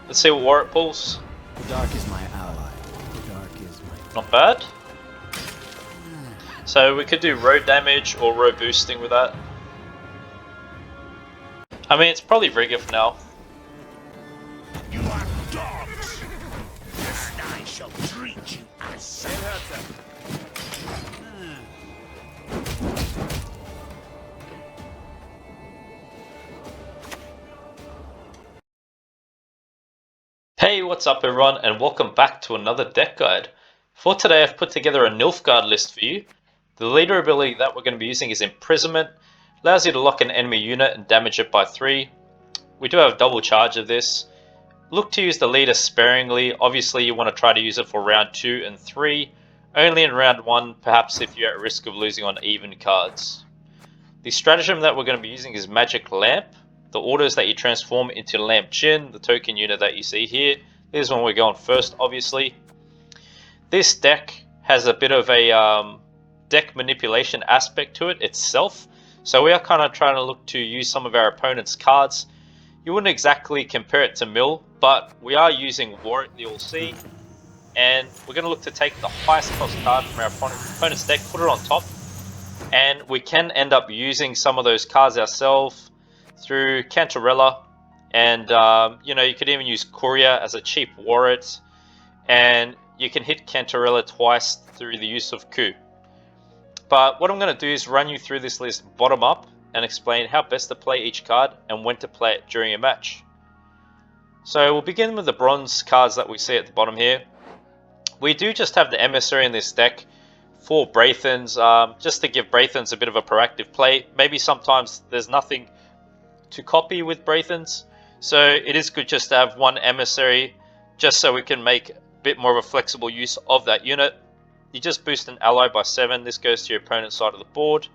Let's see what Warwick pulls. The dark is my ally. The dark is my... Not bad. So we could do road damage or road boosting with that. I mean, it's probably rigor for now. You are dogs, and I shall treat you as such. Hey, what's up everyone, and welcome back to another deck guide. For today I've put together a Nilfgaard list for you. The leader ability that we're going to be using is Imprisonment. Allows you to lock an enemy unit and damage it by 3. We do have double charge of this. Look to use the leader sparingly. Obviously you want to try to use it for round 2 and 3. Only in round 1, perhaps if you're at risk of losing on even cards. The stratagem that we're going to be using is Magic Lamp. The order is that you transform into Lamp Jinn, the token unit that you see here. This is when we're going first, obviously. This deck has a bit of a deck manipulation aspect to it itself. So we are kind of trying to look to use some of our opponent's cards. You wouldn't exactly compare it to Mill, but we are using Warwick, you'll see. And we're going to look to take the highest cost card from our opponent's deck, put it on top. And we can end up using some of those cards ourselves through Cantarella, and you know, you could even use Courier as a cheap warrant, and you can hit Cantarella twice through the use of Coup. But what I'm going to do is run you through this list bottom up and explain how best to play each card and when to play it during a match. So we'll begin with the bronze cards that we see at the bottom here. We do just have the Emissary in this deck for Braithens, just to give Braithens a bit of a proactive play. Maybe sometimes there's nothing to copy with Braithens, so it is good just to have one Emissary, just so we can make a bit more of a flexible use of that unit. You just boost an ally by 7. This goes to your opponent's side of the board.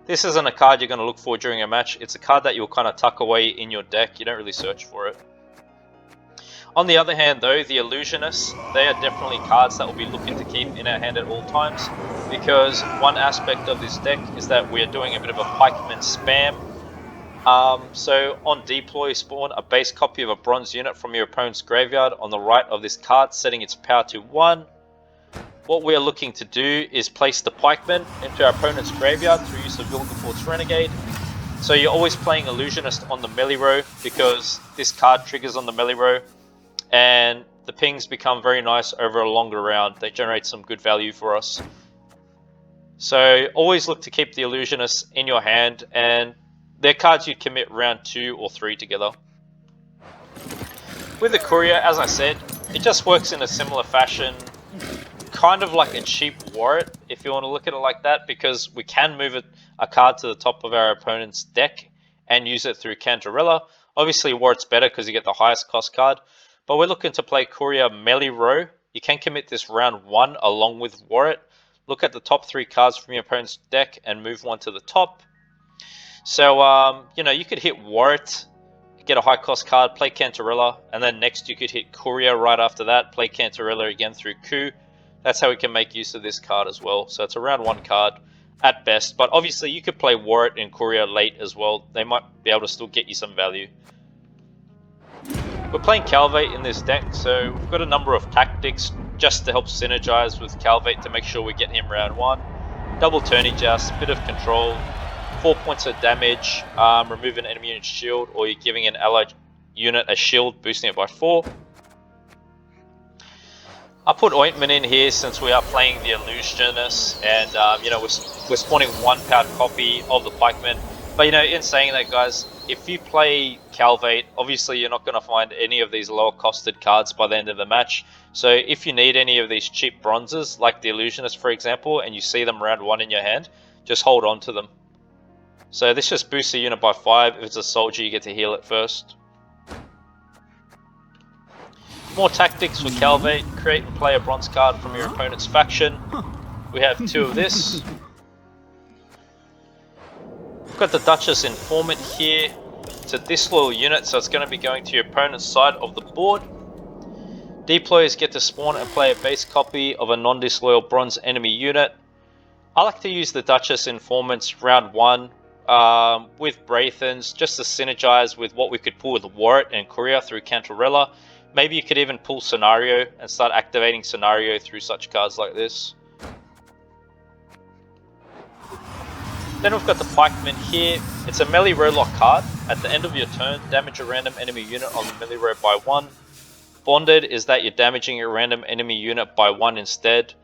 This isn't a card you're going to look for during a match. It's a card that you'll kind of tuck away in your deck. You don't really search for it. On the other hand though, the Illusionists, they are definitely cards that we'll be looking to keep in our hand at all times, because one aspect of this deck is that we are doing a bit of a pikeman spam. So on deploy, spawn a base copy of a bronze unit from your opponent's graveyard on the right of this card, setting its power to 1. What we are looking to do is place the pikeman into our opponent's graveyard through use of Vilgefortz Renegade. So you're always playing Illusionist on the melee row, because this card triggers on the melee row, and the pings become very nice over a longer round. They generate some good value for us. So always look to keep the Illusionists in your hand, and they're cards you'd commit round 2 or 3 together. With the Courier, as I said, it just works in a similar fashion, kind of like a cheap warrant, if you want to look at it like that, because we can move a card to the top of our opponent's deck and use it through Cantarella. Obviously warrant's better because you get the highest cost card, but we're looking to play Courier melee row. You can commit this round 1 along with warrant. Look at the top 3 cards from your opponent's deck and move one to the top. So, you know, you could hit Warrant, get a high cost card, play Cantarella, and then next you could hit Courier right after that, play Cantarella again through Coup. That's how we can make use of this card as well. So it's a round 1 card at best, but obviously you could play Warrant and Courier late as well. They might be able to still get you some value. We're playing Calvate in this deck, so we've got a number of tactics just to help synergize with Calvate to make sure we get him round 1. Double Tourney Joust, bit of control, 4 points of damage, remove an enemy unit's shield, or you're giving an allied unit a shield, boosting it by 4. I put Ointment in here since we are playing the Illusionist, and you know, we're spawning 1 powered copy of the Pikeman. But you know, in saying that guys, if you play Calvate, obviously you're not going to find any of these lower costed cards by the end of the match. So if you need any of these cheap bronzes, like the Illusionist for example, and you see them round 1 in your hand, just hold on to them. So this just boosts the unit by 5. If it's a soldier, you get to heal it first. More tactics for Calvate. Create and play a bronze card from your opponent's faction. We have 2 of this. We've got the Duchess Informant here. It's a disloyal unit, so it's going to be going to your opponent's side of the board. Deployers get to spawn and play a base copy of a non-disloyal bronze enemy unit. I like to use the Duchess Informants round 1 with Braithens, just to synergize with what we could pull with Warrant and Courier through Cantarella. Maybe you could even pull Scenario and start activating Scenario through such cards like this. Then we've got the Pikeman here. It's a melee row lock card. At the end of your turn, damage a random enemy unit on the melee row by 1. Bonded is that you're damaging a random enemy unit by 1 instead.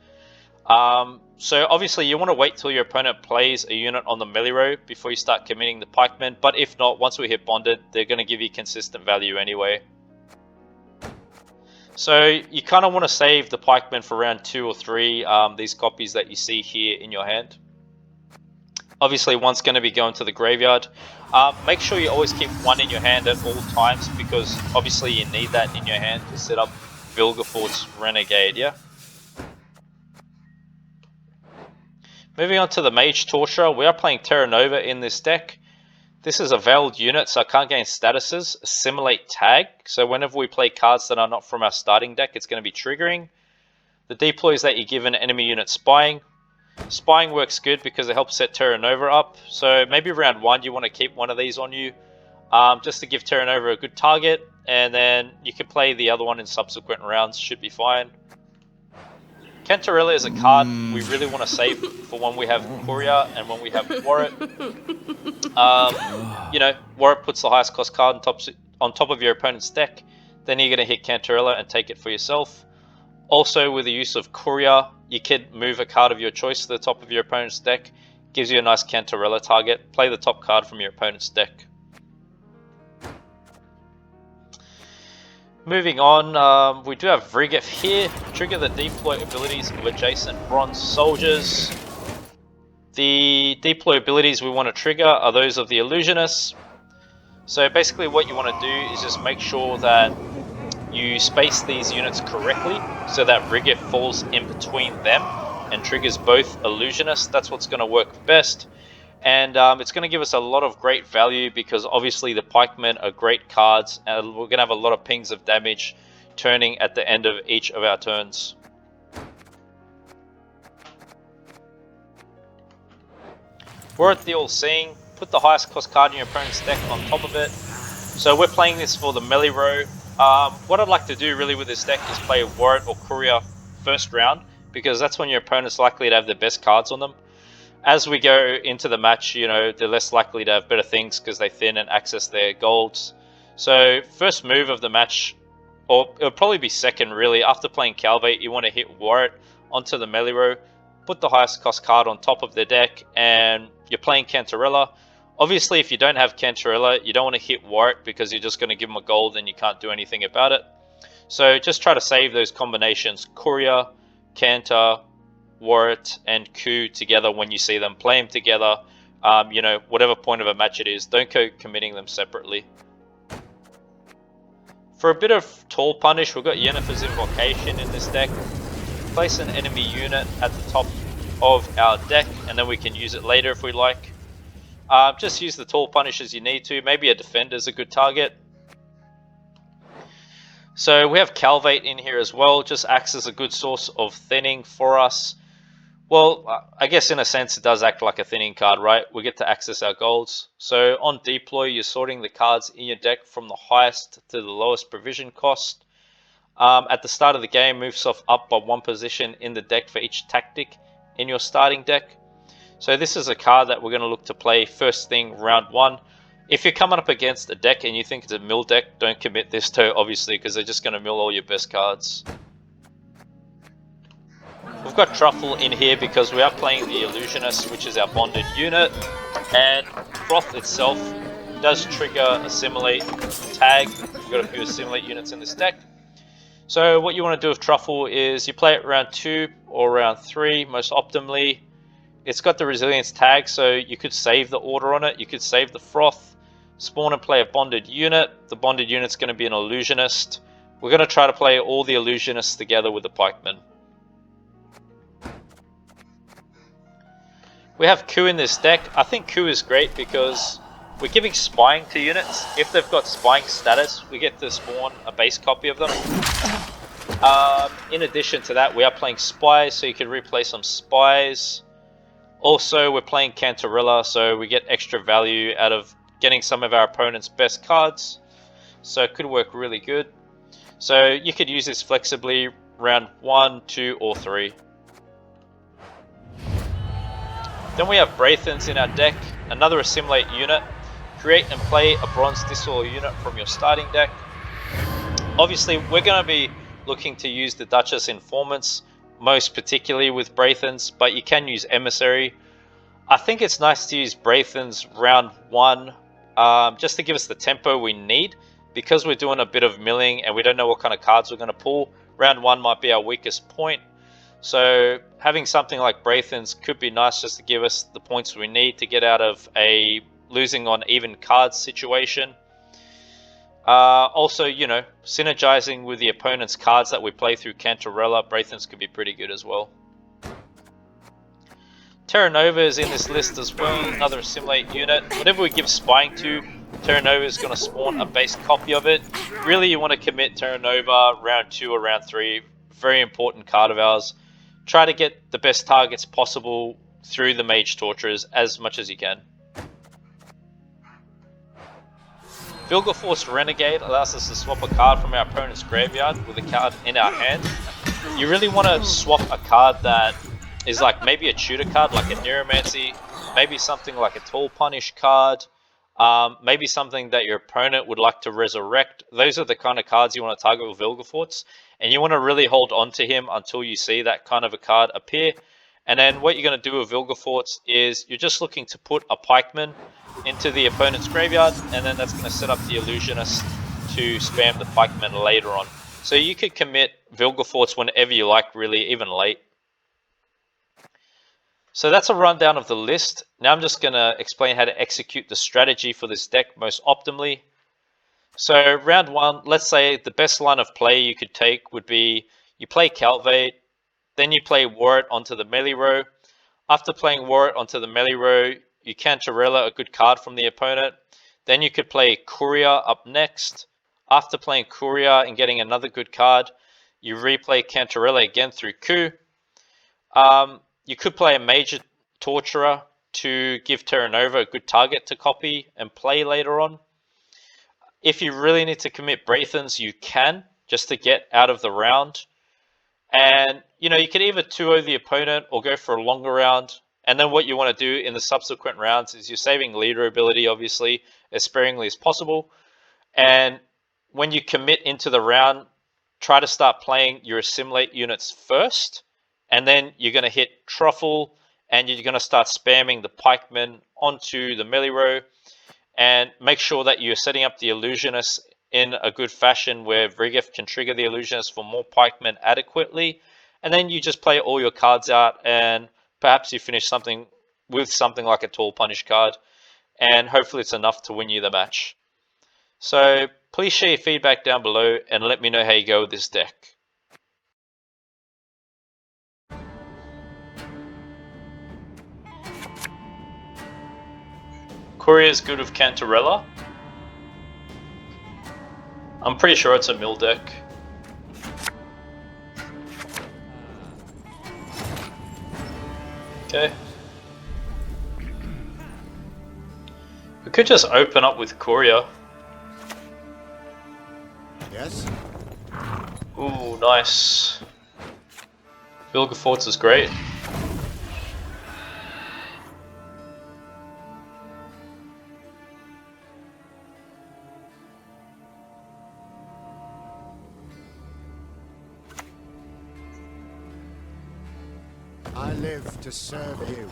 So obviously you want to wait till your opponent plays a unit on the melee row before you start committing the Pikeman, but if not, once we hit Bonded, they're going to give you consistent value anyway. So you kind of want to save the Pikeman for round 2 or 3, these copies that you see here in your hand. Obviously one's going to be going to the graveyard. Make sure you always keep one in your hand at all times, because obviously you need that in your hand to set up Vilgefortz Renegade, yeah? Moving on to the Mage Torturer, we are playing Terra Nova in this deck. This is a veiled unit, so I can't gain statuses. Assimilate tag, so whenever we play cards that are not from our starting deck, it's going to be triggering. The deploy is that you give an enemy unit spying. Spying works good because it helps set Terra Nova up, so maybe round 1 you want to keep one of these on you, just to give Terra Nova a good target, and then you can play the other one in subsequent rounds, should be fine. Cantarella is a card we really want to save for when we have Courier and when we have Warrant. You know, Warrant puts the highest cost card on top of your opponent's deck, then you're going to hit Cantarella and take it for yourself. Also, with the use of Courier, you can move a card of your choice to the top of your opponent's deck. Gives you a nice Cantarella target. Play the top card from your opponent's deck. Moving on, we do have Vrigef here. Trigger the deploy abilities of adjacent bronze soldiers. The deploy abilities we want to trigger are those of the illusionists. So basically what you want to do is just make sure that you space these units correctly so that Vrigef falls in between them and triggers both illusionists. That's what's going to work best. And it's going to give us a lot of great value because obviously the Pikemen are great cards and we're going to have a lot of pings of damage turning at the end of each of our turns. We're at the All-Seeing. Put the highest cost card in your opponent's deck on top of it. So we're playing this for the melee row. What I'd like to do really with this deck is play Warrant or Courier first round, because that's when your opponent's likely to have the best cards on them. As we go into the match, you know, they're less likely to have better things because they thin and access their golds. So first move of the match, or it'll probably be second really, after playing Calvate, you want to hit Warrant onto the melee row, put the highest cost card on top of their deck, and you're playing Cantarella. Obviously, if you don't have Cantarella, you don't want to hit Warrant because you're just going to give them a gold and you can't do anything about it. So just try to save those combinations, Courier, Cantor, Warrant, and Coup together when you see them. Play them together, you know, whatever point of a match it is. Don't go committing them separately. For a bit of tall punish, we've got Yennerfs Invocation in this deck. Place an enemy unit at the top of our deck, and then we can use it later if we like. Just use the tall punish as you need to. Maybe a defender is a good target. So we have Calvate in here as well. Just acts as a good source of thinning for us. Well, I guess in a sense it does act like a thinning card, right? We get to access our golds. So on deploy, you're sorting the cards in your deck from the highest to the lowest provision cost. At the start of the game, move stuff up by 1 position in the deck for each tactic in your starting deck. So this is a card that we're going to look to play first thing round 1. If you're coming up against a deck and you think it's a mill deck, don't commit this to, obviously, because they're just going to mill all your best cards. We've got Truffle in here because we are playing the Illusionist, which is our bonded unit, and Froth itself does trigger Assimilate tag. We've got a few Assimilate units in this deck. So what you want to do with Truffle is you play it round 2 or round 3, most optimally. It's got the Resilience tag, so you could save the order on it. You could save the Froth, spawn and play a bonded unit. The bonded unit's going to be an Illusionist. We're going to try to play all the Illusionists together with the Pikemen. We have Coup in this deck. I think Coup is great because we're giving spying to units. If they've got spying status, we get to spawn a base copy of them. In addition to that, we are playing spies, so you can replay some spies. Also, we're playing Cantarella, so we get extra value out of getting some of our opponent's best cards. So it could work really good. So you could use this flexibly round 1, 2, or 3. Then we have Braithens in our deck, another assimilate unit. Create and play a bronze disloyal unit from your starting deck. Obviously, we're going to be looking to use the Duchess Informants, most particularly with Braithens, but you can use Emissary. I think it's nice to use Braithens round 1, just to give us the tempo we need, because we're doing a bit of milling and we don't know what kind of cards we're going to pull. Round 1 might be our weakest point. So having something like Braithens could be nice just to give us the points we need to get out of a losing on even cards situation. Also, you know, synergizing with the opponent's cards that we play through Cantarella, Braithens could be pretty good as well. Terra Nova is in this list as well, another assimilate unit. Whatever we give Spying to, Terra Nova is going to spawn a base copy of it. Really, you want to commit Terra Nova round 2 or round 3. Very important card of ours. Try to get the best targets possible through the Mage Torturers as much as you can. Vilgefortz Renegade allows us to swap a card from our opponent's graveyard with a card in our hand. You really want to swap a card that is like maybe a tutor card, like a Neuromancy, maybe something like a Tall Punish card, maybe something that your opponent would like to resurrect. Those are the kind of cards you want to target with Vilgefortz, and you want to really hold on to him until you see that kind of a card appear. And then what you're going to do with Vilgefortz is you're just looking to put a Pikeman into the opponent's graveyard, and then that's going to set up the Illusionist to spam the Pikeman later on. So you could commit Vilgefortz whenever you like, really, even late. So that's a rundown of the list. Now I'm just going to explain how to execute the strategy for this deck most optimally. So round 1, let's say the best line of play you could take would be you play Calvate, then you play Warrant onto the melee row. After playing Warrant onto the melee row, you Cantarella a good card from the opponent. Then you could play Courier up next. After playing Courier and getting another good card, you replay Cantarella again through coup. You could play a Major Torturer to give Terra Nova a good target to copy and play later on. If you really need to commit Braithens, you can, just to get out of the round. And, you know, you can either 2-0 the opponent or go for a longer round. And then what you want to do in the subsequent rounds is you're saving leader ability, obviously, as sparingly as possible. And when you commit into the round, try to start playing your assimilate units first. And then you're going to hit Truffle, and you're going to start spamming the Pikemen onto the melee row. And make sure that you're setting up the Illusionist in a good fashion where Vrigef can trigger the Illusionist for more Pikemen adequately. And then you just play all your cards out, and perhaps you finish something with something like a Tall Punish card. And hopefully it's enough to win you the match. So please share your feedback down below and let me know how you go with this deck. Courier is good with Cantarella. I'm pretty sure it's a mill deck. Okay. We could just open up with Courier. Yes? Ooh, nice. Vilgefortz is great. I live to serve you.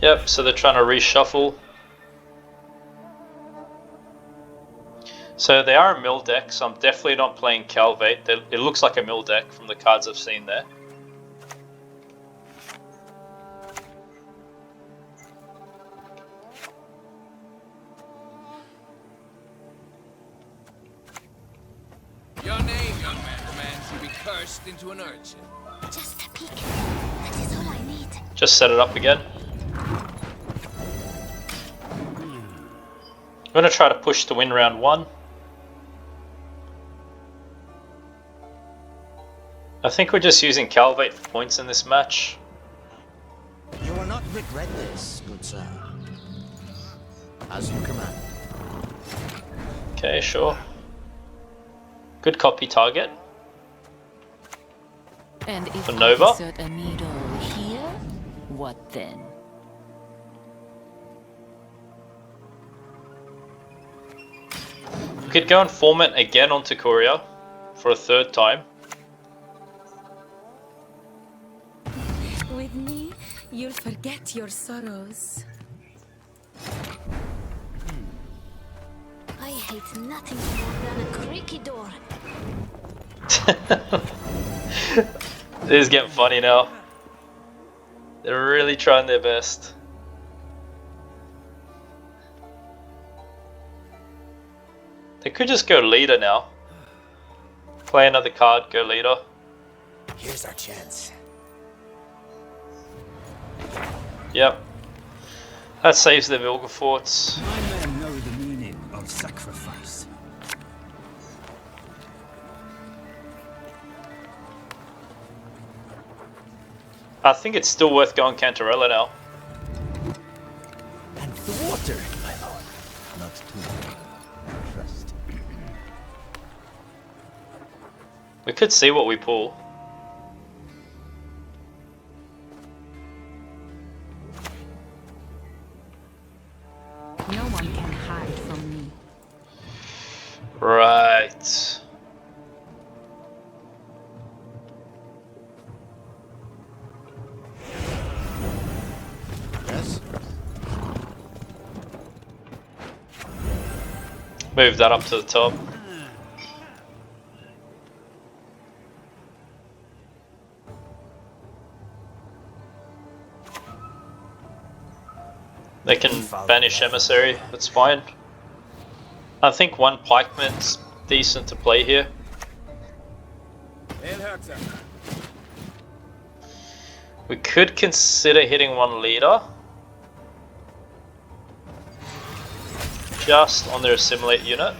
Yep, so they're trying to reshuffle. So they are a mill deck, so I'm definitely not playing Calvate. It looks like a mill deck from the cards I've seen there. Your name, young man, should be cursed into an urchin. Just a peek. That is all I need. Just set it up again. I'm going to try to push to win round 1. I think we're just using Calvate for points in this match. You will not regret this, good sir. As you command. Okay, sure. Good copy target. And if For I Nova? insert a needle here, what then? We could go and form it again onto Courier for a third time. With me, you'll forget your sorrows. I hate nothing more than a creaky door. This is getting funny now. They're really trying their best. They could just go leader now. Play another card, go leader. Here's our chance. Yep. That saves the Vilgefortz. My men know the meaning of sacrifice. I think it's still worth going Cantarella now. And the water, my lord. Not too much. Trust. We could see what we pull. No one can hide from me. Right. Yes? Move that up to the top. They can banish Emissary, that's fine. I think one Pikeman's decent to play here. We could consider hitting one leader. Just on their assimilate unit.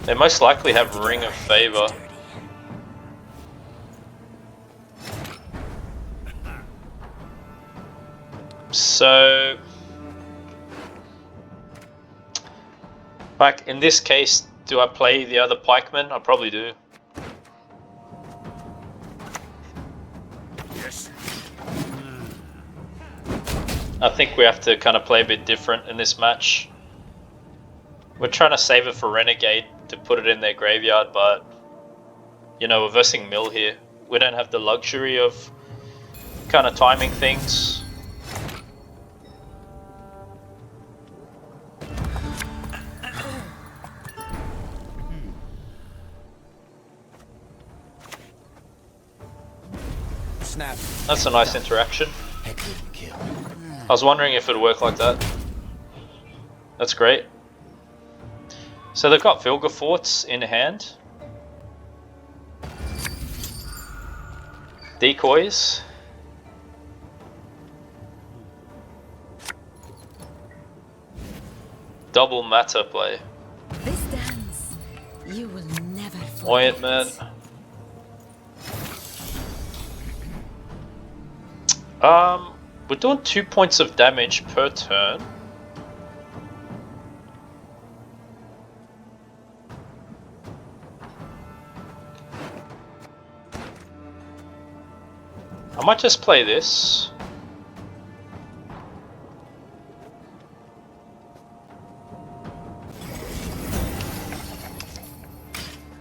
They most likely have Ring of Favor. So, like in this case, do I play the other pikeman? I probably do. Yes. I think we have to kind of play a bit different in this match. We're trying to save it for Renegade to put it in their graveyard, but you know, we're versing Mill here. We don't have the luxury of kind of timing things. Snap. That's a nice interaction. Heck didn't kill. I was wondering if it would work like that. That's great. So they've got Vilgefortz in hand. Decoys. Double matter play. This dance, you will never forget. Ointment. We're doing 2 points of damage per turn. I might just play this.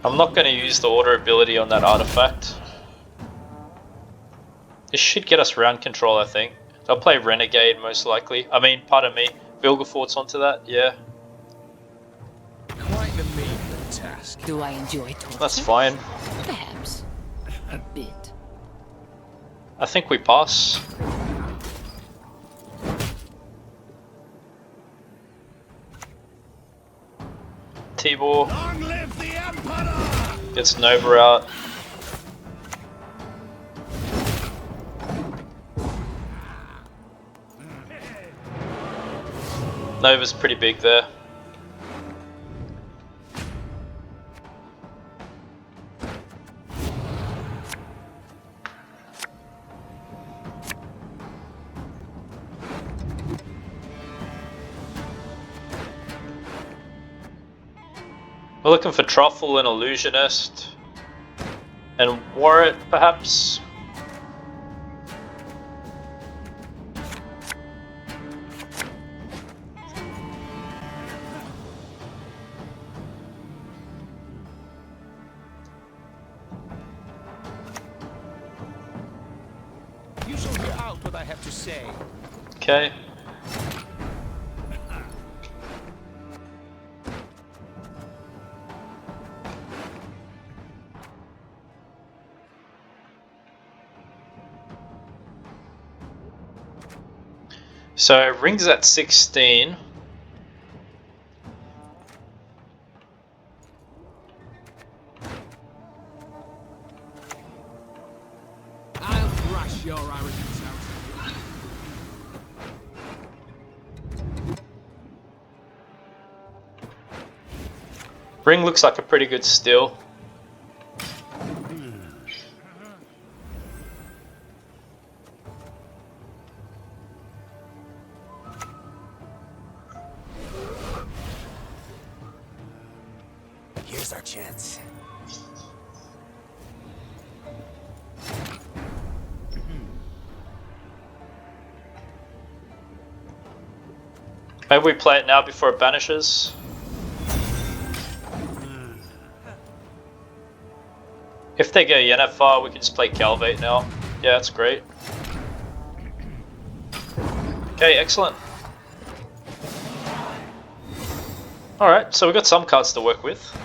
I'm not going to use the order ability on that artifact. This should get us round control, I think. I'll play Renegade most likely. I mean, pardon me, Vilgefortz onto that, yeah. Quite the mean task. Do I enjoy torture? That's fine. Perhaps. A bit. I think we pass. Tibor Long live the Emperor! gets Nova out. Nova's pretty big there. looking for Truffle and Illusionist. And Warrant, perhaps? You shall hear out what I have to say. Okay. So rings at 16. I'll crush your arrogance out. Ring looks like a pretty good steal. Here's our chance. Maybe we play it now before it banishes. If they go Yennerfs, we can just play Calvate now. Yeah, that's great. Okay, excellent. Alright, so we've got some cards to work with.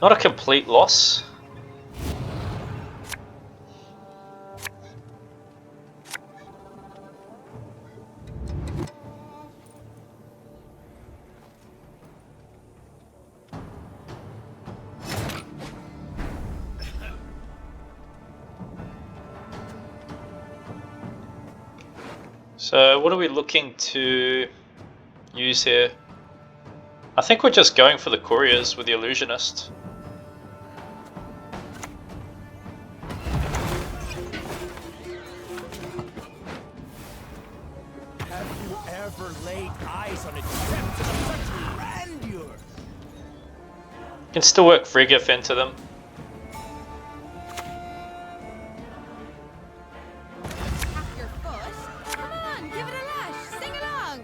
Not a complete loss. So what are we looking to use here? I think we're just going for the couriers with the illusionist. Have you ever laid eyes on a depth of such grandeur? Can still work Vilgefortz into them. Your foot? Come on, give it a lash. Sing along.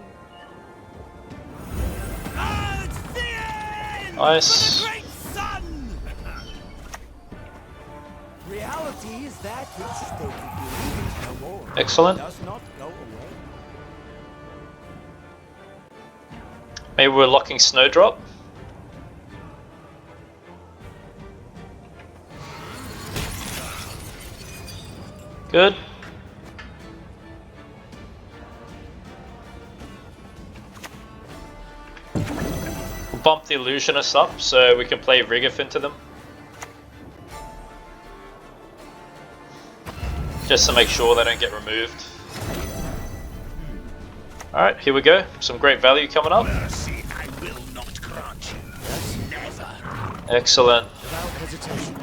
Ah, it's the end! Nice. For the great sun! Reality is that which they can believe it no more. Excellent. Does not go away. Maybe we're locking Snowdrop. Good. We'll bump the illusionists up so we can play Vilgefortz into them. Just to make sure they don't get removed. Alright, here we go. Some great value coming up. Mercy I will not grant you. Never. Excellent. Without hesitation.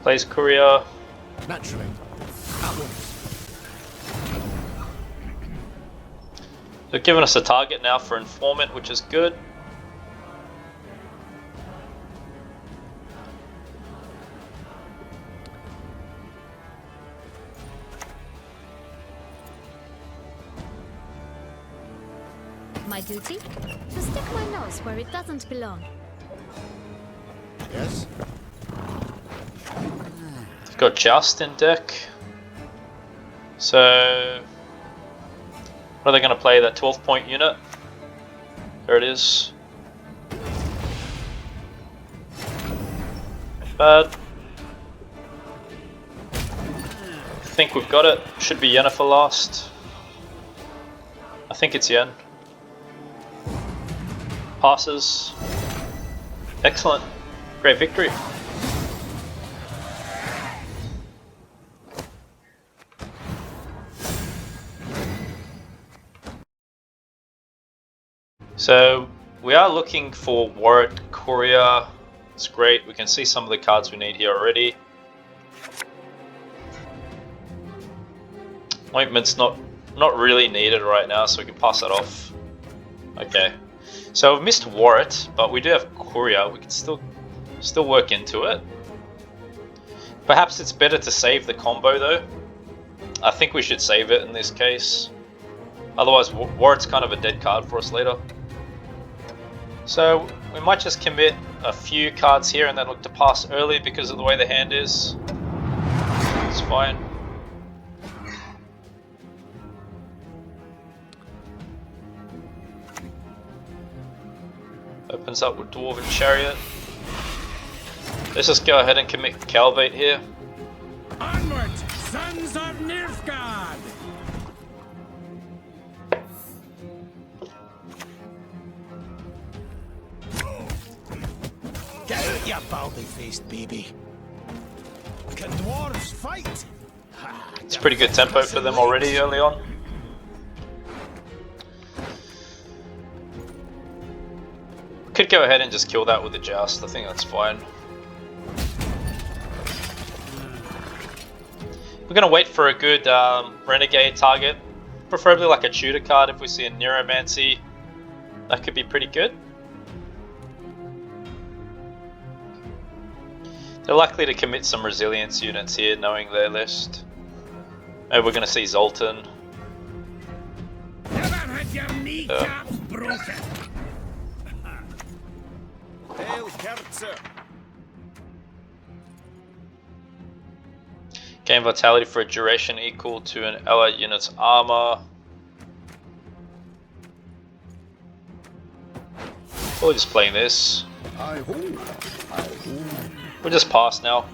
Plays Courier. Naturally. At once. They're giving us a target now for Informant, which is good. My duty? To stick my nose where it doesn't belong. Yes? We've got Joust in deck. So what are they going to play? That 12-point unit? There it is. Bad. I think we've got it. Should be Yennefer last. I think it's Yen. Passes. Excellent. Great victory. So we are looking for Warrant Courier. It's great. We can see some of the cards we need here already. Ointment's not Not really needed right now, so we can pass that off. Okay. So we've missed Warrant, but we do have Courier. We can still work into it. Perhaps it's better to save the combo though. I think we should save it in this case. Otherwise, Warrant's kind of a dead card for us later. So we might just commit a few cards here and then look to pass early because of the way the hand is. It's fine. Opens up with Dwarven Chariot. Let's just go ahead and commit Calvate here. Onward, sons of Nilfgaard! Get out, you baldy-faced baby. Can dwarves fight? It's pretty good tempo for them already early on. Could go ahead and just kill that with the Joust. I think that's fine. We're gonna wait for a good Renegade target, preferably like a tutor card. If we see a Neuromancy, that could be pretty good. They're likely to commit some resilience units here, knowing their list. Maybe we're gonna see Zoltan. Never had your kneecaps broken. Hail Kerzer. Gain vitality for a duration equal to an allied unit's armor. We're just playing this. We'll just pass now.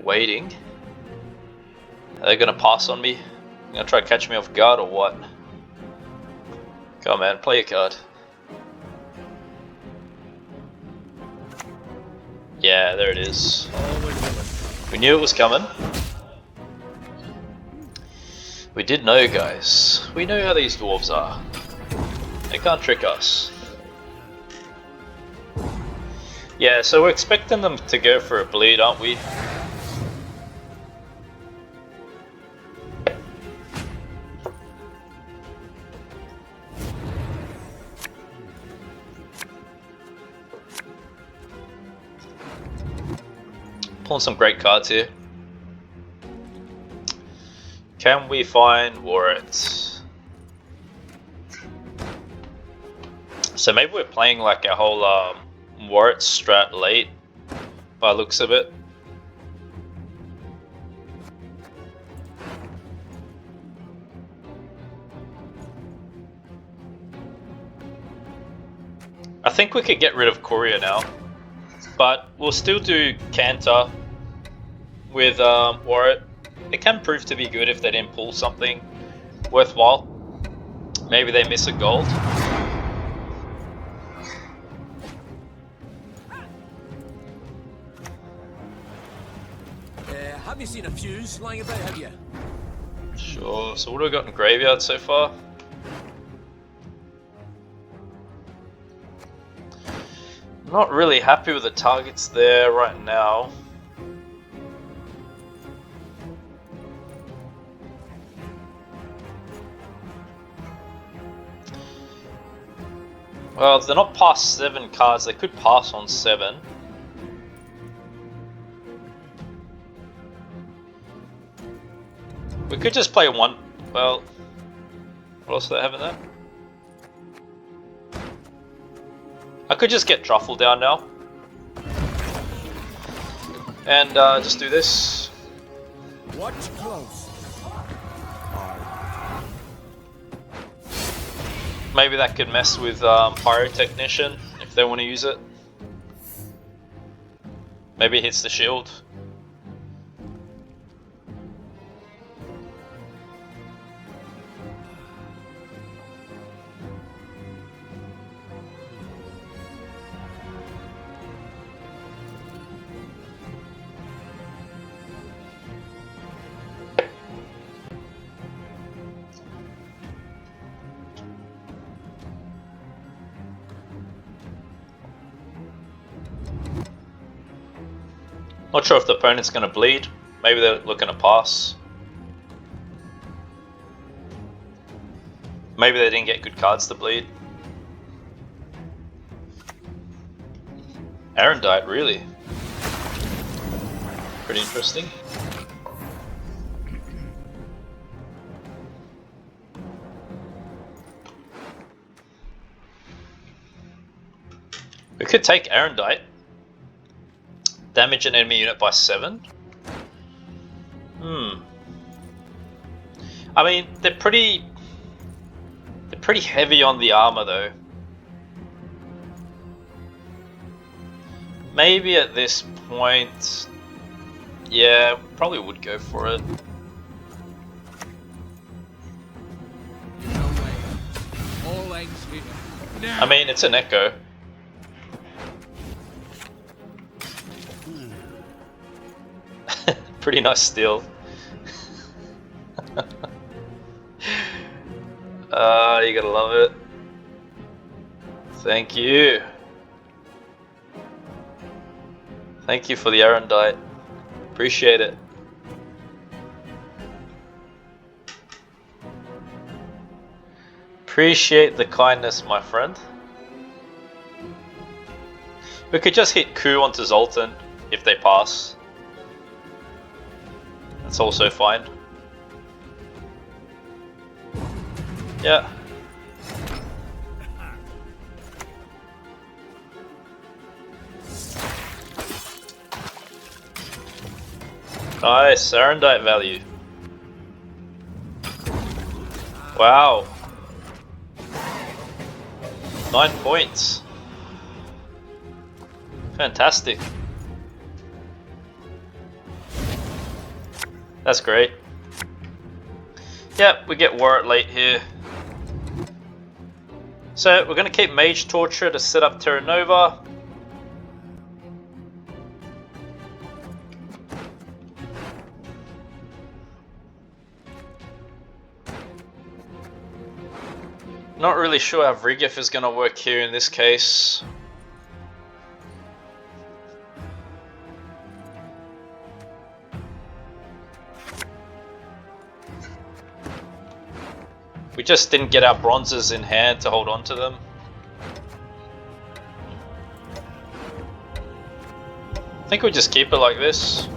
Waiting. Are they gonna pass on me? Gonna try to catch me off guard or what? Come on, man, play your card. Yeah, there it is. We knew it was coming. We did know, guys. We know how these dwarves are. They can't trick us. Yeah, so we're expecting them to go for a bleed, aren't we? Pulling some great cards here. Can we find Warrant? So maybe we're playing like a whole Warrant strat late, by the looks of it. I think we could get rid of Courier now. But we'll still do Canter with Warrant. It can prove to be good if they didn't pull something worthwhile. Maybe they miss a gold. Have you seen a fuse lying about, have you? Sure, so what have we got in graveyard so far? Not really happy with the targets there right now. Well, they're not past 7 cards, they could pass on 7. We could just play one. Well, what else do they have in there? I could just get Truffle down now. And just do this. Watch close. Maybe that could mess with Pyrotechnician if they want to use it. Maybe it hits the shield. Not sure if the opponent's going to bleed. Maybe they're looking to pass. Maybe they didn't get good cards to bleed. Arendite, really? Pretty interesting. We could take Arendite. Damage an enemy unit by 7. I mean, they're pretty heavy on the armor though. Maybe at this point, yeah, probably would go for it. No way. All ends here. Now. I mean, it's an echo. Pretty nice steal. You gotta love it. Thank you. Thank you for the Arendite. Appreciate it. Appreciate the kindness, my friend. We could just hit coup onto Zoltan if they pass. That's also fine. Yeah. Nice, Arendite value. Wow. 9 points. Fantastic. That's great. Yep, we get Warrant late here. So we're going to keep Mage Torture to set up Terra Nova. Not really sure how Vilgefortz is going to work here in this case. We just didn't get our bronzes in hand to hold on to them. I think we just keep it like this.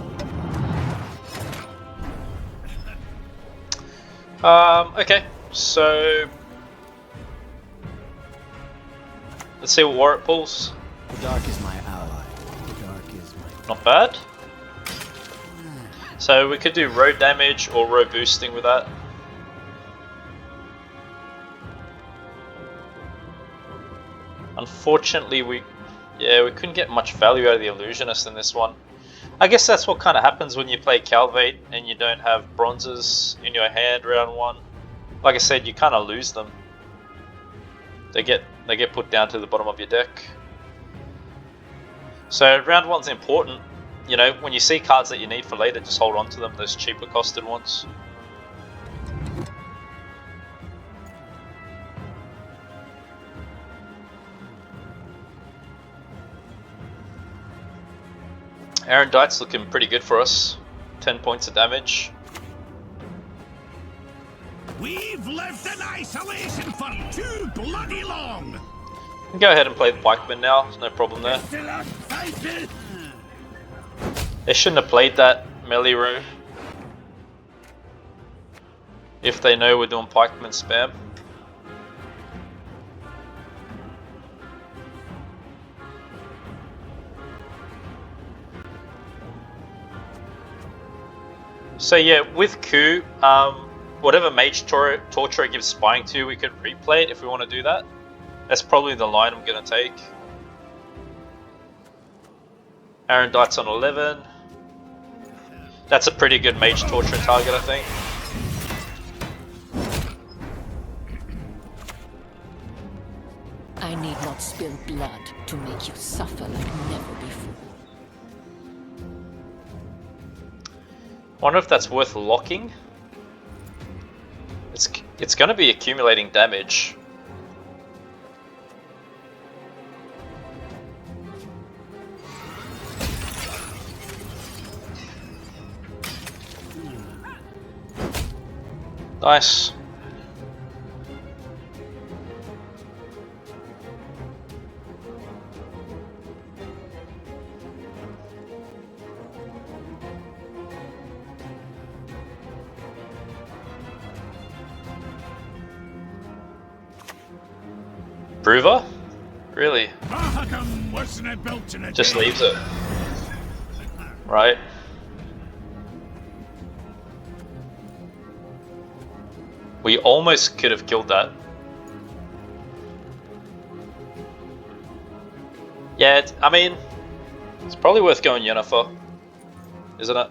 Okay, so let's see what war it pulls. The dark is my ally. The dark is my... Not bad. So we could do road damage or road boosting with that. Unfortunately, we couldn't get much value out of the Illusionist in this one. I guess that's what kind of happens when you play Calvate and you don't have bronzes in your hand round 1. Like I said, you kind of lose them. They get put down to the bottom of your deck. So round 1's important. You know, when you see cards that you need for later, just hold on to them, those cheaper costed ones. Arendite's looking pretty good for us. 10 points of damage. We've lived in isolation for too bloody long. Go ahead and play the Pikeman now, there's no problem there. They shouldn't have played that melee row if they know we're doing Pikeman spam. So yeah, with coup, whatever Mage Torture gives Spying to, we could replay it if we want to do that. That's probably the line I'm going to take. Arendite's on 11. That's a pretty good Mage Torture target, I think. I need not spill blood to make you suffer like never before. Wonder if that's worth locking. It's going to be accumulating damage. Nice. Prover? Really? Mahakam wasn't built in a Just day. leaves it. Right. We almost could have killed that. Yeah, I mean, it's probably worth going Yennefer, isn't it?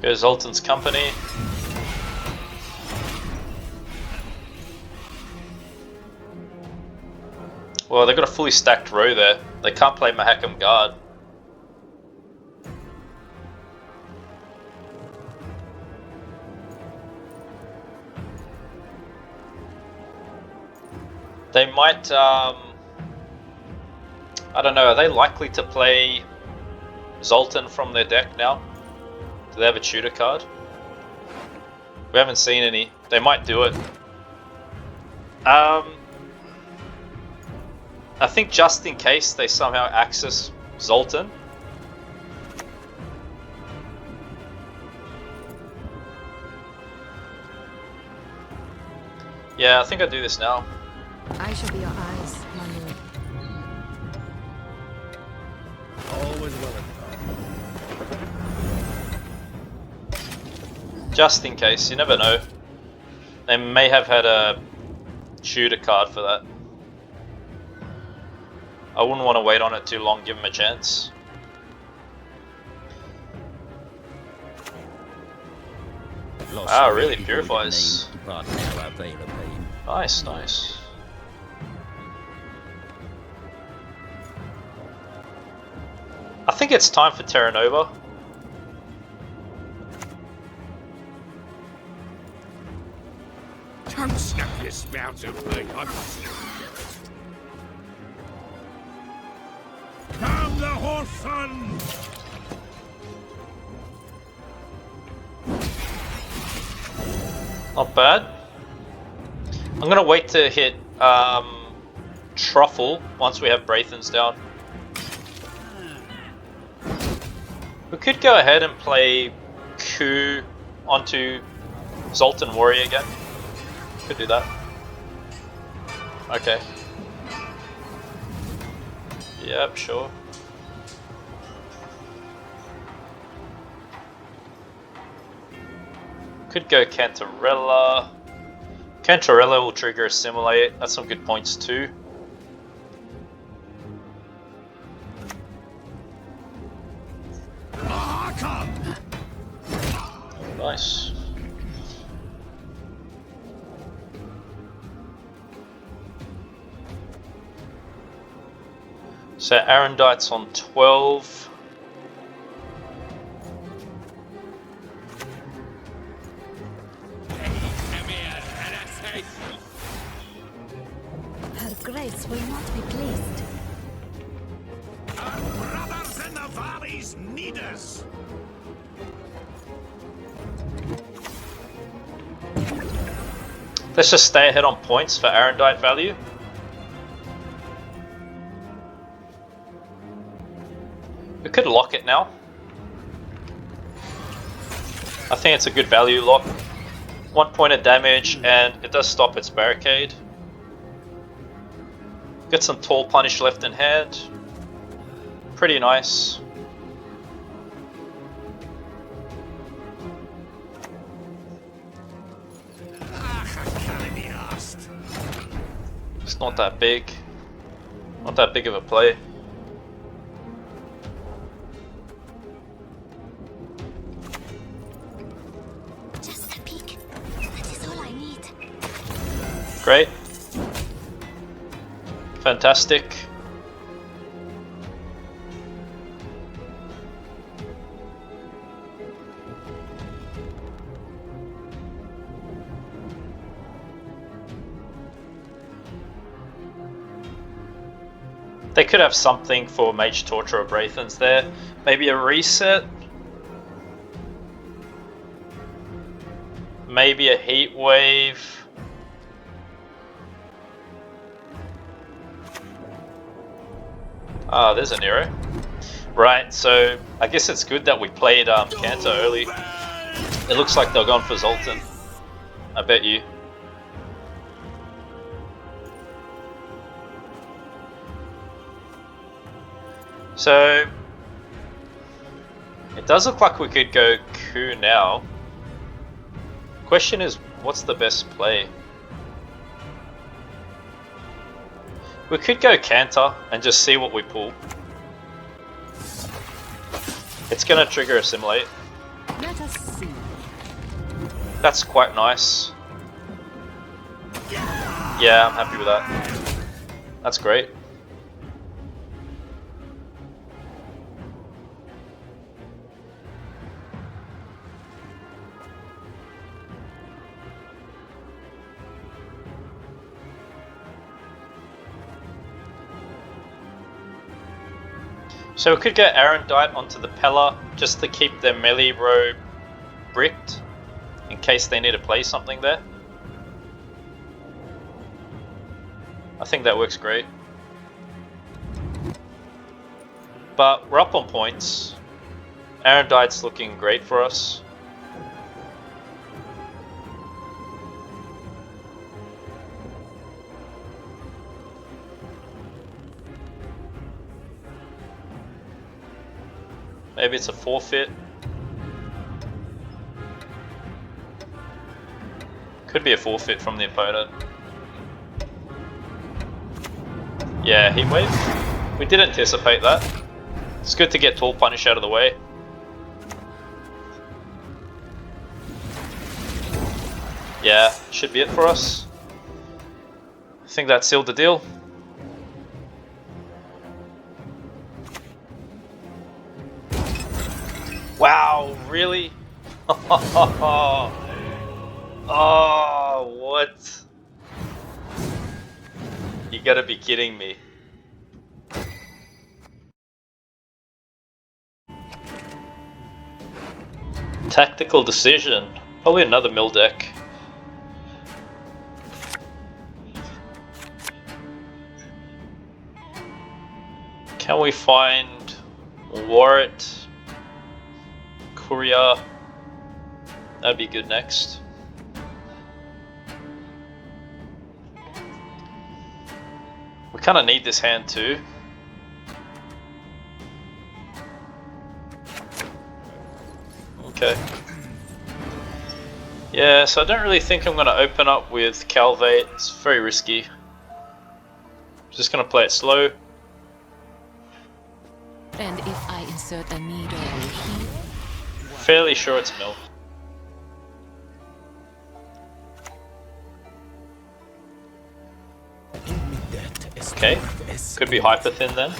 Here's Zoltan's company. Well, they've got a fully stacked row there. They can't play Mahakam guard. They might, I don't know, are they likely to play Zoltan from their deck now? Do they have a tutor card? We haven't seen any. They might do it. I think just in case they somehow access Zoltan. Yeah, I think I'll do this now. I shall be your eyes, my lord. Always willing. Just in case, you never know. They may have had a shooter card for that. I wouldn't want to wait on it too long, give them a chance. Ah, really purifies. Nice, nice. I think it's time for Terra Nova. Don't snap your spout at me. Calm the horse, son! Not bad. I'm gonna wait to hit Truffle once we have Braithens down. We could go ahead and play Ku onto Zoltan Warrior again. Could do that. Okay. Yep, sure. Could go Cantarella. Cantarella will trigger assimilate. That's some good points too. Mahakam! Nice. So Arendite's on 12. Her grace will not be pleased. Our brothers in the valleys need us! Let's just stay ahead on points for Arendite value. We could lock it now. I think it's a good value lock. 1 point of damage and it does stop its barricade. Get some tall punish left in hand. Pretty nice. It's not that big. Not that big of a play. Great. Fantastic. They could have something for Mage Torture or Braithens there. Maybe a reset? Maybe a heat wave? Ah, there's an arrow. Right, so I guess it's good that we played Cantor early. It looks like they're going for Zoltan. I bet you. So it does look like we could go coup now. Question is, what's the best play? We could go Cantor and just see what we pull. It's gonna trigger assimilate. Let us see. That's quite nice. Yeah, I'm happy with that. That's great. So we could get Arendite onto the Pella just to keep their melee row bricked in case they need to play something there. I think that works great. But we're up on points. Arendite's looking great for us. Maybe it's a forfeit. Could be a forfeit from the opponent. Yeah, heat wave. We did anticipate that. It's good to get Tall Punish out of the way. Yeah, should be it for us. I think that sealed the deal. Wow, really? Oh, what? You gotta be kidding me. Tactical decision. Probably another mill deck. Can we find Warrant? Courier? That'd be good next. We kind of need this hand too. Okay. Yeah, so I don't really think I'm going to open up with Calvate. It's very risky. Just going to play it slow. And if I insert a needle here? Fairly sure it's mill. Okay, could be hyper thin then.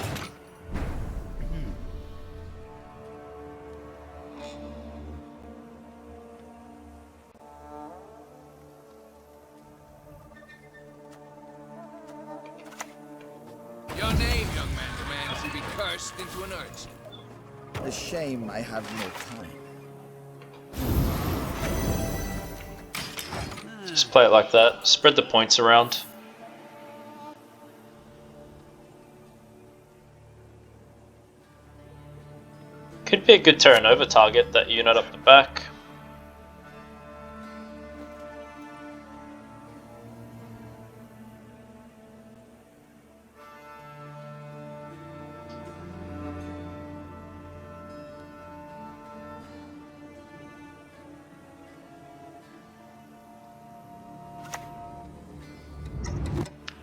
Your name, young man, demands you be cursed into an urchin. A shame I have no time. Just play it like that. Spread the points around. Could be a good Terra Nova target, that unit up the back.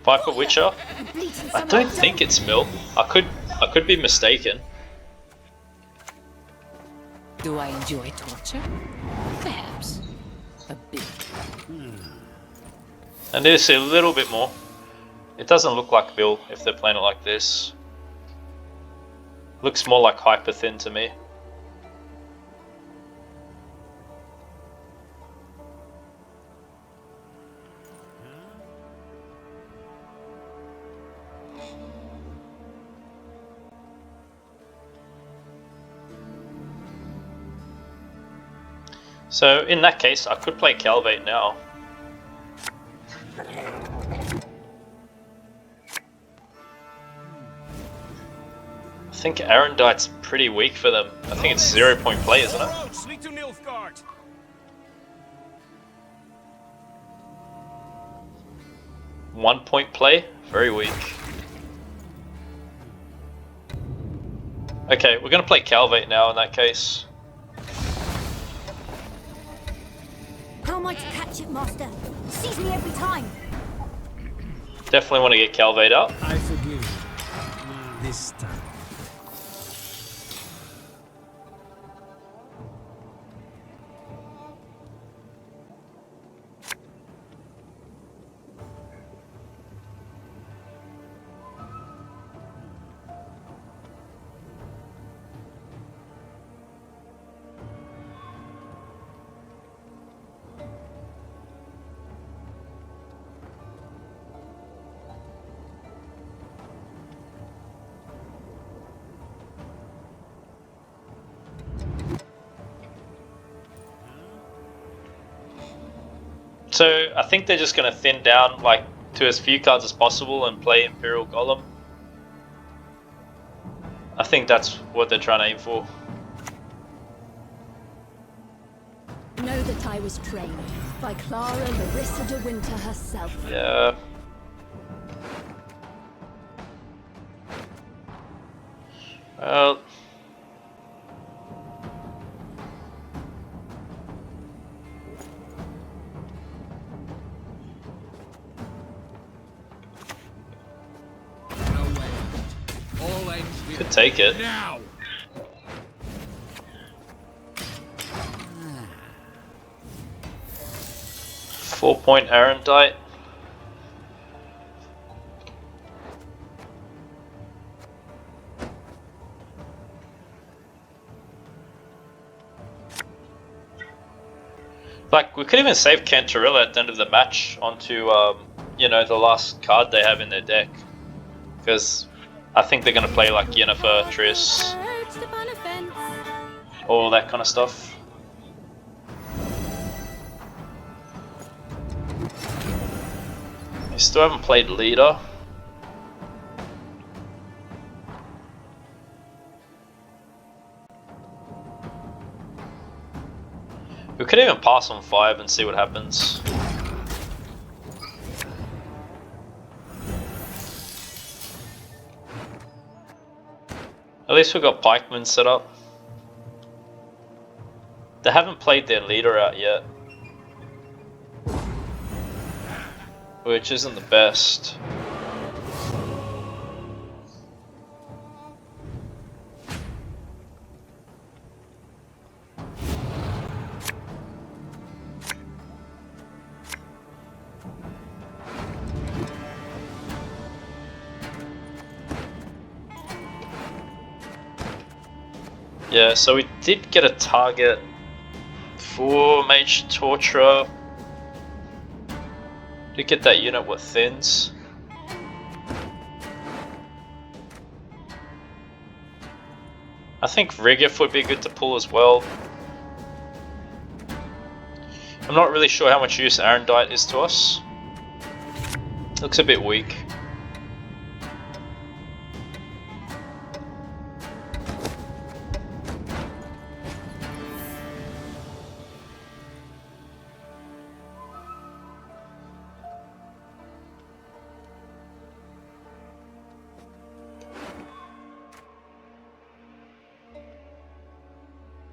Viper Witcher? I don't think it's mill. I could be mistaken. Do I enjoy torture? Perhaps. A bit. I need to see a little bit more. It doesn't look like Vil if they're playing it like this. Looks more like hyper thin to me. So in that case, I could play Calvate now. I think Arendite's pretty weak for them. I think it's 0-point play, isn't it? Sleep to Nilfgaard. 1-point play? Very weak. Okay, we're gonna play Calvate now in that case. How am I to catch it, Master? Sees me every time. Definitely want to get Calvate out. I forgive you. This time. So I think they're just going to thin down like to as few cards as possible and play Imperial Golem. I think that's what they're trying to aim for. Know that I was trained by Clara Larissa de Winter herself. Yeah. Well. No way. All ends with Could take it. now. 4-point Arendite. Like, we could even save Cantarilla at the end of the match onto, you know, the last card they have in their deck. Because I think they're going to play like Yennerfs, Urged upon offense. all that kind of stuff. They still haven't played Leader. We could even pass on 5 and see what happens. At least we've got Pikemen set up. They haven't played their leader out yet, which isn't the best. Yeah, so we did get a target for Mage Torturer. Did get that unit with thins. I think Rigif would be good to pull as well. I'm not really sure how much use Arendite is to us. Looks a bit weak.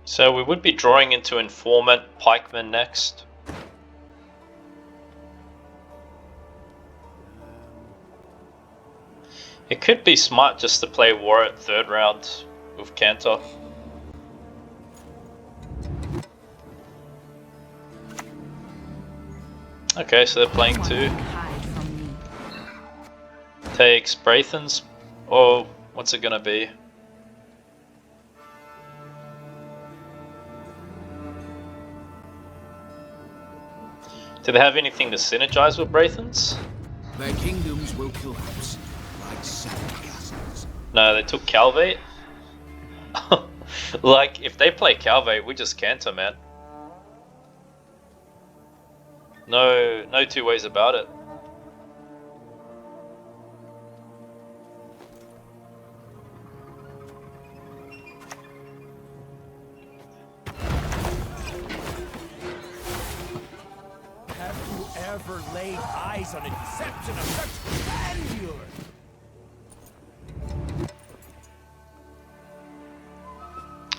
So we would be drawing into Informant Pikeman next. It could be smart just to play War at 3rd round with Cantor. Okay, so they're playing two. Takes Braithens. Oh, what's it gonna be? Do they have anything to synergize with Braithens? Their kingdoms will collapse like sand castles. No, they took Calvate. Like, if they play Calvate, we just canter, man. No two ways about it. Have you ever laid eyes on a deception of such grandeur?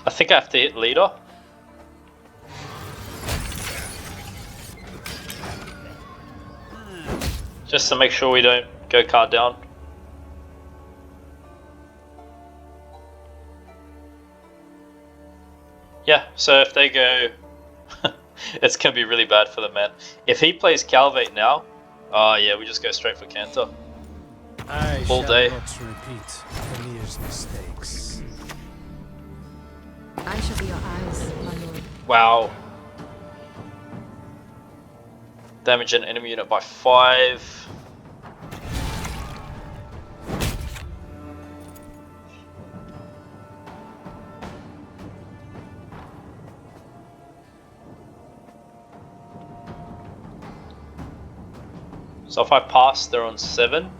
I think I have to hit leader. Just to make sure we don't go card down. Yeah, so if they go... it's going to be really bad for them, man. If he plays Calvate now, oh yeah, we just go straight for Cantor. I All shall day. not repeat Emir's mistakes. I shall be your eyes, my lord. Wow. Damage an enemy unit by 5. So if I pass, they're on 7.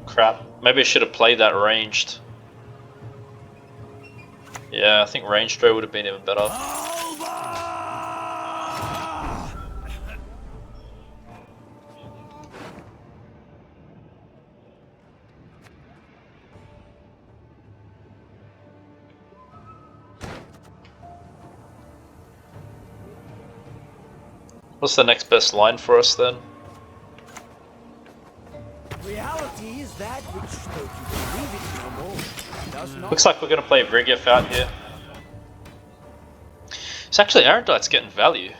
Crap. Maybe I should have played that ranged. Yeah, I think ranged throw would have been even better. What's the next best line for us then? Reality is that which, though you believe it no more, does not. Looks like we're going to play Vilgefortz out here. It's actually Arendite's getting value.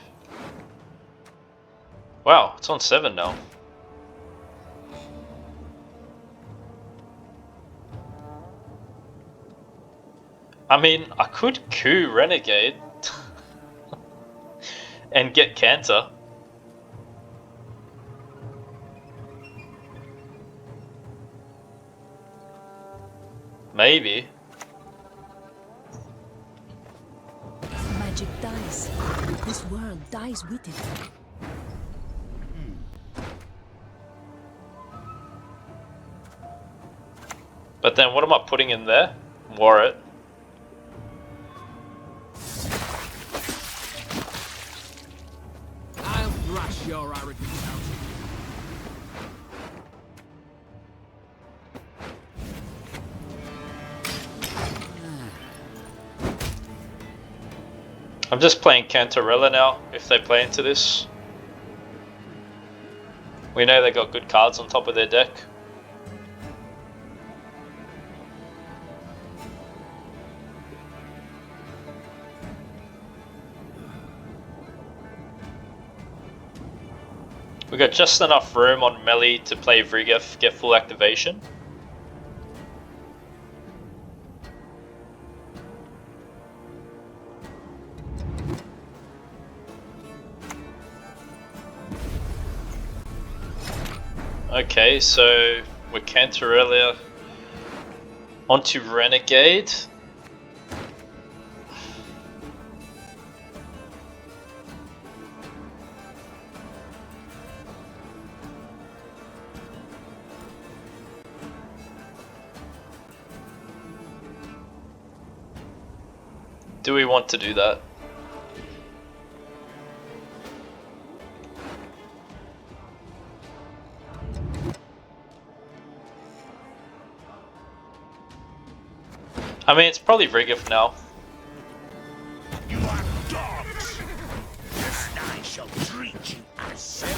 Wow, it's on 7 now. I mean, I could coup Renegade and get Cantor. Maybe. Magic dies. This world dies with it. But then what am I putting in there? Warrant. I'll thrash your arrogance out. I'm just playing Cantorella now, if they play into this. We know they got good cards on top of their deck. We got just enough room on melee to play Vilgefortz, get full activation. Okay, so we're Cantorella onto Renegade. Do we want to do that? I mean, it's probably Vilgefortz now. You are dogs, and I shall treat you as such.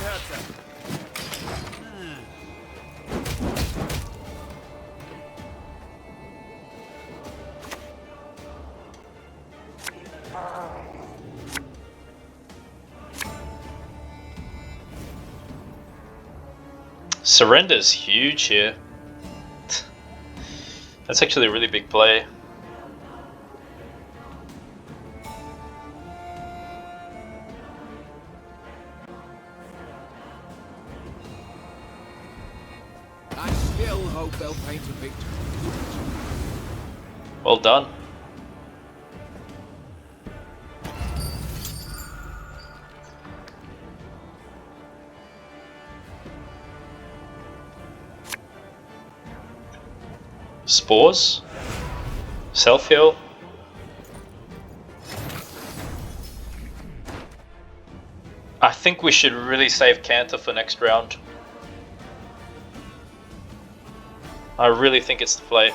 Surrender's huge here. That's actually a really big play. I still hope they'll paint a picture. Well done. Spores? Self-heal? I think we should really save Cantor for next round. I really think it's the play.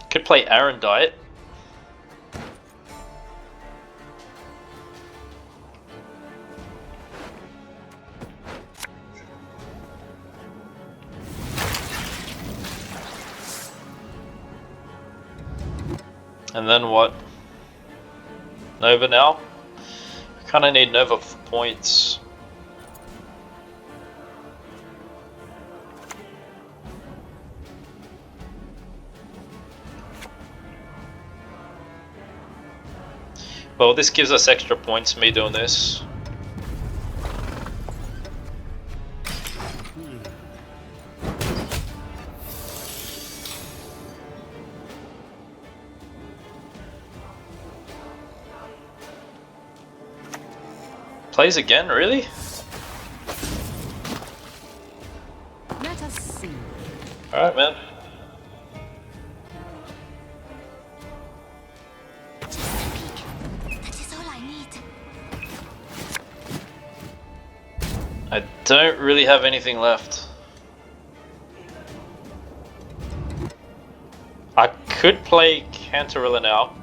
Could play Aaron Diet. And then what? Nova now? I kinda need Nova for points. Well, this gives us extra points, me doing this. Plays again, really? Let us see. Alright, man. Just a peek. That is all I need. I don't really have anything left. I could play Cantorilla now,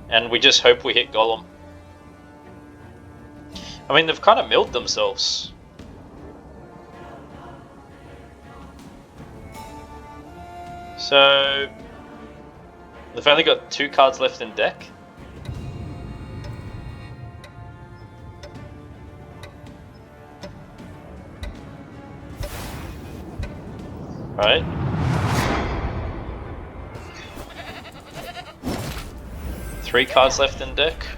and we just hope we hit Golem. I mean, they've kind of milled themselves. So they've only got 2 cards left in deck. Right. Three cards left in deck.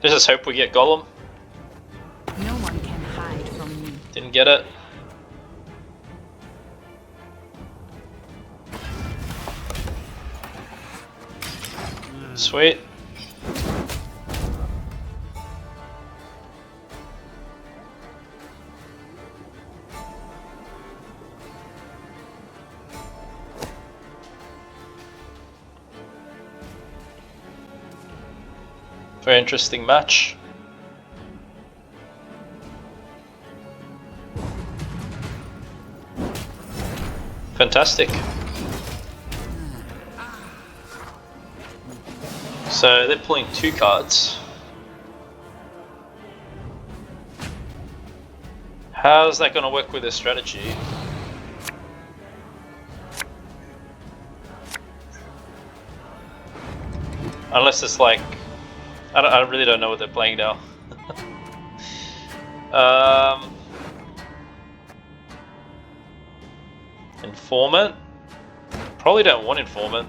Let's just hope we get Golem. No one can hide from me. Didn't get it. Sweet. Very interesting match. Fantastic. So they're pulling 2 cards. How's that going to work with their strategy? Unless it's like, I really don't know what they're playing now. Informant? Probably don't want Informant.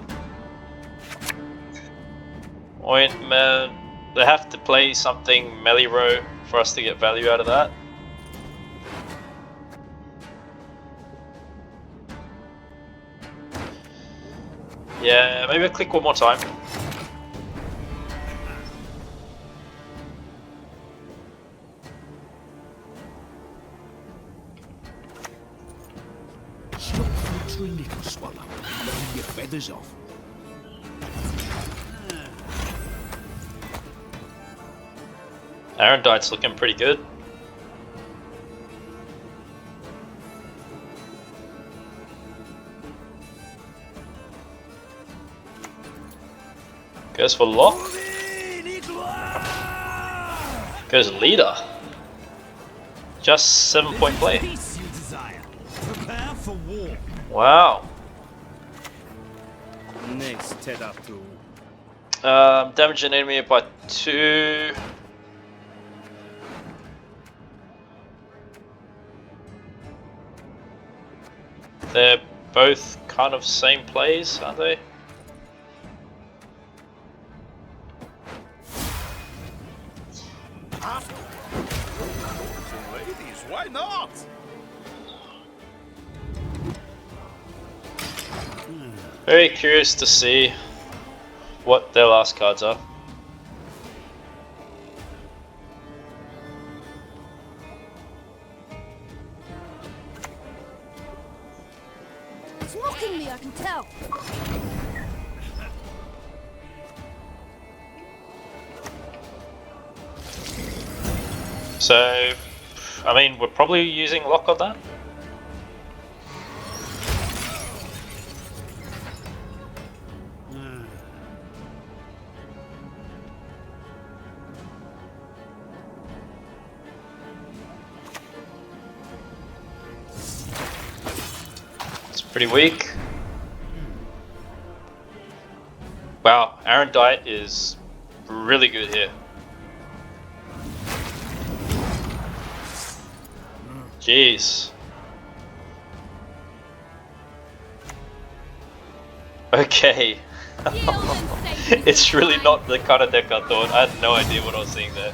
Ointment. They have to play something melee row for us to get value out of that. Yeah, maybe I'll click one more time. Stop fluttering, little swallow. Blow your feathers off. Arendite's looking pretty good. Goes for lock. Goes leader. Just 7-point play. Peace you desire. Prepare for war. Wow. Next, Tedatu. Damage an enemy by 2. They're both kind of same plays, aren't they? Ladies, why not? Very curious to see what their last cards are. It's mocking me, I can tell. So, I mean, we're probably using lock on that. It's pretty weak. Wow, Aaron Diet is really good here. Jeez. Okay. It's really not the kind of deck I thought. I had no idea what I was seeing there.